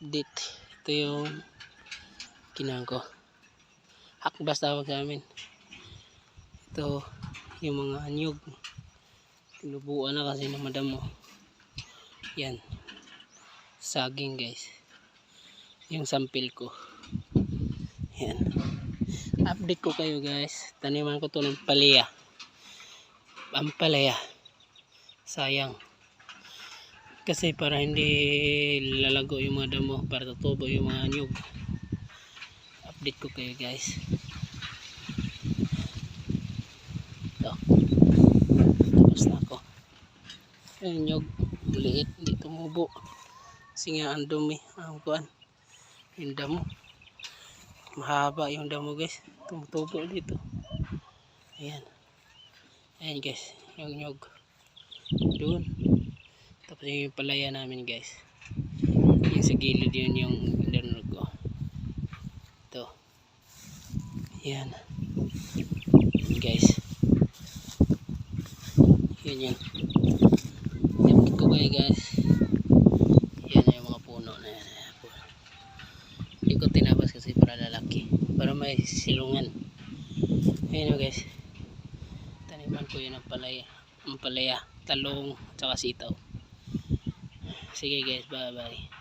update. Ito yung kinang ko. Hakbas tawag sa amin. Ito yung mga anyog. Tinubuan na kasi ng madam mo. Yan. Saging guys. Yung sampil ko. Yan. Update ko kayo guys. Taniman ko to ng palaya. Ampalaya. Sayang. Kasi para hindi lalago yung mga damo, para tutubo yung mga anyog. Update ko kayo guys. Ito. Tapos na ako. Yung anyog, maliit, hindi tumubo. Kasi nga ang dumi, ang kuan. Yung damo. Mahaba yung damo guys. Tumutubo dito. Ayan. Ayan guys, yung anyog. Doon. Tapos yung palaya namin guys. Yung sa gilid yun yung danog ko. Ito. Yan. Yan guys. Yan yun. Napit ko kayo guys. Yan yung mga puno na yan. Hindi ko tinabas kasi para lalaki. Para may silungan. Ayan guys. Taniman ko yun ang palaya. Ang palaya. Talong. Tsaka sitaw. Sige guys. Bye bye.